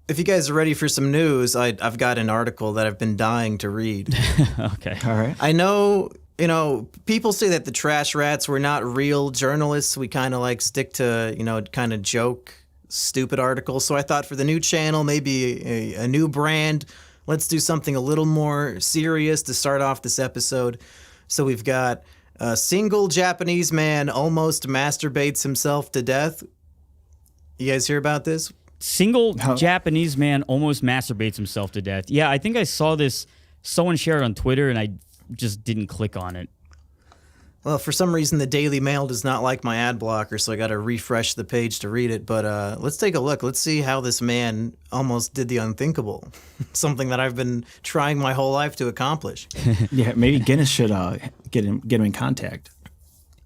if you guys are ready for some news, I've got an article that I've been dying to read. Okay. All right. I know, people say that the Trash Rats were not real journalists. We kind of like stick to, kind of joke, stupid articles. So I thought for the new channel, maybe a new brand, let's do something a little more serious to start off this episode. So we've got a single Japanese man almost masturbates himself to death. You guys hear about this? Single Japanese man almost masturbates himself to death. Yeah, I think I saw this. Someone shared on Twitter, and I just didn't click on it. Well, for some reason, the Daily Mail does not like my ad blocker, so I got to refresh the page to read it. But let's take a look. Let's see how this man almost did the unthinkable. Something that I've been trying my whole life to accomplish. Yeah, maybe Guinness should get him in contact.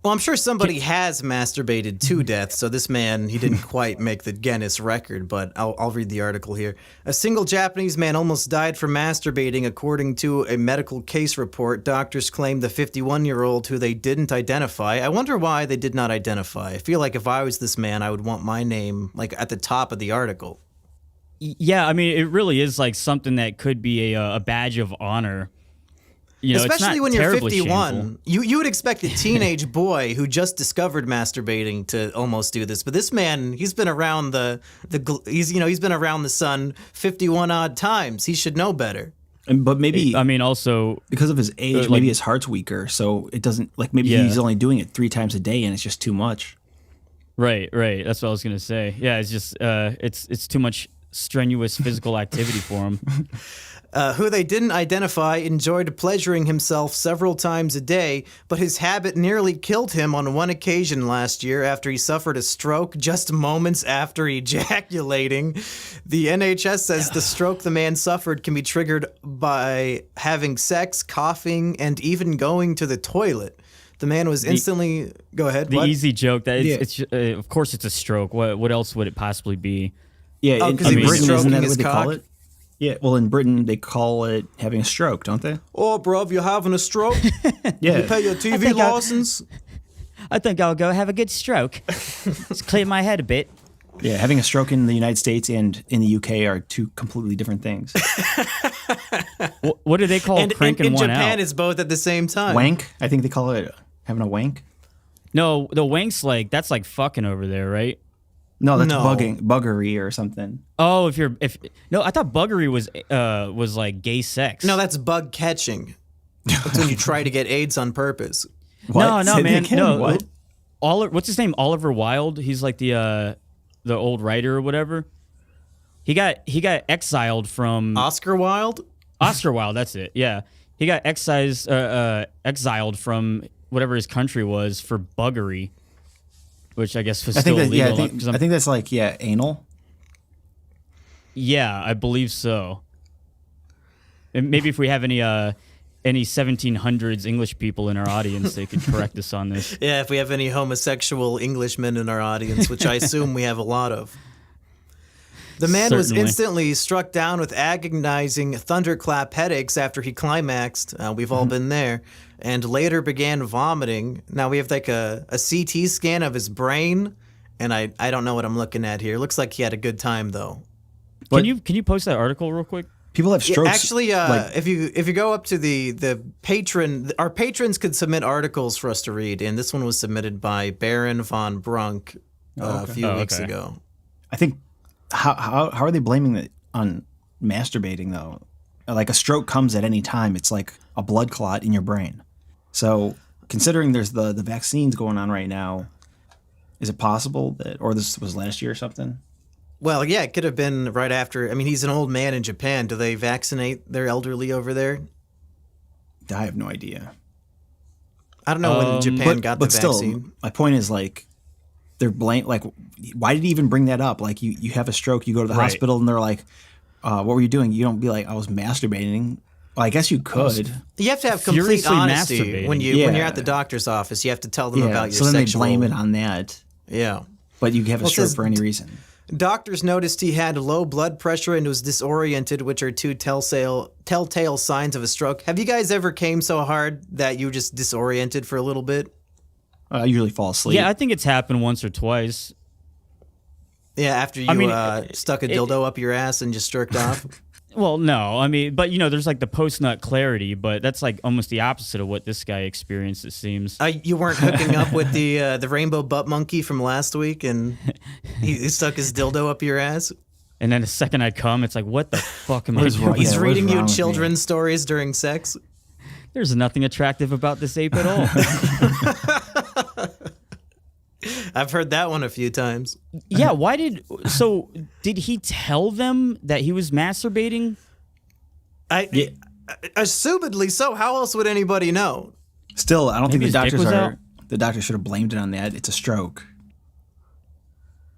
Well, I'm sure somebody has masturbated to death, so this man, he didn't quite make the Guinness record, but I'll read the article here. A single Japanese man almost died from masturbating, according to a medical case report. Doctors claim the 51-year-old, who they didn't identify. I wonder why they did not identify. I feel like if I was this man, I would want my name, like, at the top of the article. Yeah, I mean, it really is like something that could be a badge of honor. Especially when you're 51, shameful. you would expect a teenage boy who just discovered masturbating to almost do this. But this man, he's been around he's been around the sun 51 odd times. He should know better. But maybe also because of his age, maybe his heart's weaker, so it doesn't he's only doing it 3 times a day, and it's just too much. Right. That's what I was gonna say. Yeah, it's just it's too much strenuous physical activity for him. Who they didn't identify enjoyed pleasuring himself several times a day, but his habit nearly killed him on one occasion last year after he suffered a stroke just moments after ejaculating. The NHS says the stroke the man suffered can be triggered by having sex, coughing, and even going to the toilet. The man was instantly... Go ahead. The easy joke that it's of course it's a stroke. What else would it possibly be? Yeah, because he was stroking his cock. Call it? Yeah, well, in Britain, they call it having a stroke, don't they? Oh, bruv, you're having a stroke? Yeah. You pay your TV license? I think I'll go have a good stroke. Just clear my head a bit. Yeah, having a stroke in the United States and in the UK are 2 completely different things. What do they call cranking in one Japan, out? it's both at the same time. Wank? I think they call it having a wank. No, the wank's that's like fucking over there, right? No, that's buggery or something. Oh, no, I thought buggery was like gay sex. No, that's bug catching. That's when you try to get AIDS on purpose. What? No, man, no. What? What's his name? Oliver Wilde. He's like the old writer or whatever. He got exiled from Oscar Wilde. Oscar Wilde, that's it. Yeah, he got exiled from whatever his country was for buggery. Which I guess was still illegal. I think that's like, anal. Yeah, I believe so. And maybe if we have any 1700s English people in our audience, they could correct us on this. Yeah, if we have any homosexual Englishmen in our audience, which I assume we have a lot of. The man was instantly struck down with agonizing thunderclap headaches after he climaxed. We've all been there. And later began vomiting. Now we have like a CT scan of his brain, and I don't know what I'm looking at here. Looks like he had a good time though. Can you post that article real quick? People have strokes. Actually, if you go up to the patron, our patrons could submit articles for us to read, and this one was submitted by Baron von Brunk a few weeks ago. I think how are they blaming it on masturbating though? Like a stroke comes at any time. It's like a blood clot in your brain. So considering there's the vaccines going on right now, is it possible or this was last year or something? Well, yeah, it could have been right after. I mean, he's an old man in Japan. Do they vaccinate their elderly over there? I have no idea. I don't know when Japan got the vaccine. Still, my point is like, they're like, why did he even bring that up? Like you have a stroke, you go to the hospital and they're like, what were you doing? You don't be like, I was masturbating. Well, I guess you could. You have to have complete honesty when you're at the doctor's office. You have to tell them about your sexual... So then they blame it on that. Yeah. But you have a stroke for any reason. Doctors noticed he had low blood pressure and was disoriented, which are 2 telltale signs of a stroke. Have you guys ever came so hard that you were just disoriented for a little bit? I usually fall asleep. Yeah, I think it's happened once or twice. Yeah, after you I mean, stuck a dildo up your ass and just jerked off. Well, no, I mean, but there's like the post-nut clarity, but that's like almost the opposite of what this guy experienced, it seems. You weren't hooking up with the rainbow butt monkey from last week, and he stuck his dildo up your ass. And then the second I come, it's like, what the fuck am I doing? He's Yeah, reading what's you wrong with children's stories during sex. There's nothing attractive about this ape at all. I've heard that one a few times. Yeah, did he tell them that he was masturbating? Assumedly so. How else would anybody know? Still, I don't think Maybe the his dick was out? doctor should have blamed it on that. It's a stroke.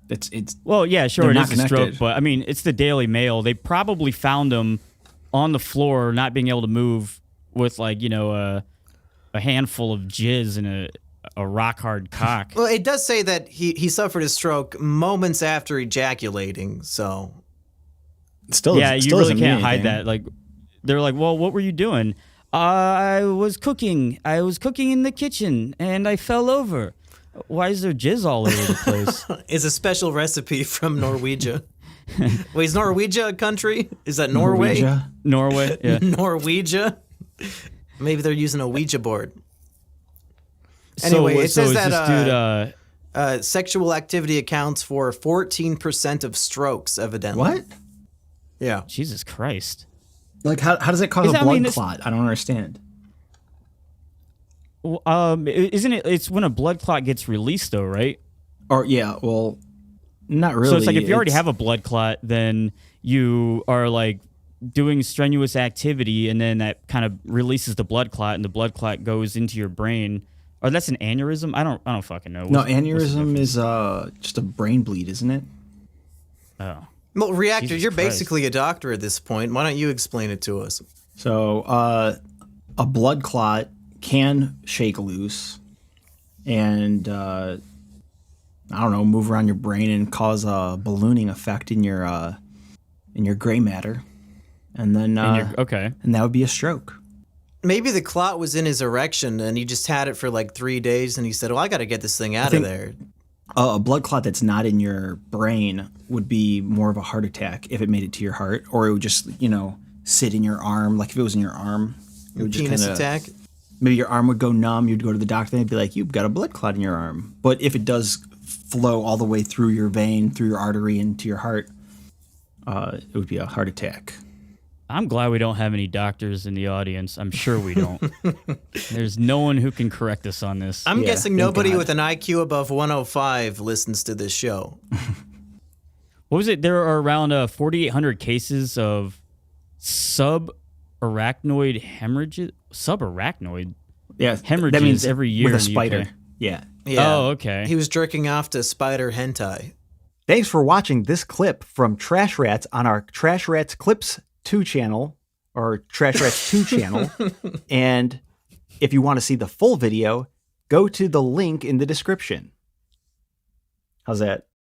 It's Well, yeah, sure, They're it not is a stroke, connected. but I mean, it's the Daily Mail. They probably found him on the floor, not being able to move, with like a handful of jizz and a rock hard cock. Well, it does say that he suffered a stroke moments after ejaculating, so... still Yeah, still you really doesn't mean can't hide anything. that. Like, they're like, well, what were you doing? I was cooking. I was cooking in the kitchen, and I fell over. Why is there jizz all over the place? Is a special recipe from Norwegia. Wait, is Norwegia a country? Is that Norway? Norwegia? Norway, yeah. Norwegia? Maybe they're using a Ouija board. Anyway, it says is that this dude, sexual activity accounts for 14% of strokes, evidently. What? Yeah. Jesus Christ. Like how does it cause a I blood mean, it's- clot? I don't understand. Isn't it? It's when a blood clot gets released, though, right? Or yeah, well, not really. So it's like if you already have a blood clot, then you are like doing strenuous activity, and then that kind of releases the blood clot, and the blood clot goes into your brain. Or that's an aneurysm. I don't fucking know. No, What's the aneurysm difference? is just a brain bleed, isn't it? Oh. Well, Reactor, Jesus you're Christ. basically a doctor at this point. Why don't you explain it to us? So a blood clot can shake loose and I don't know, move around your brain and cause a ballooning effect in your gray matter, and then Okay. and that would be a stroke. Maybe the clot was in his erection and he just had it for like 3 days and he said, well, I got to get this thing out of think- there. A blood clot that's not in your brain would be more of a heart attack if it made it to your heart, or it would just sit in your arm. Like if it was in your arm, it would just Penis kinda, attack. maybe your arm would go numb. You'd go to the doctor and they'd be like, you've got a blood clot in your arm. But if it does flow all the way through your vein, through your artery into your heart, it would be a heart attack. I'm glad we don't have any doctors in the audience. I'm sure we don't. There's no one who can correct us on this. I'm Yeah, guessing thank nobody God. with an IQ above 105 listens to this show. What was it? There are around 4,800 cases of subarachnoid hemorrhages. Subarachnoid? Yeah, Hemorrhages that means every year with a in the spider. UK. Yeah. Yeah. Oh, okay. He was jerking off to spider hentai. Thanks for watching this clip from Trash Rats on our Trash Rats Clips 2 channel, or Trash Rats 2 channel. And if you want to see the full video, go to the link in the description. How's that?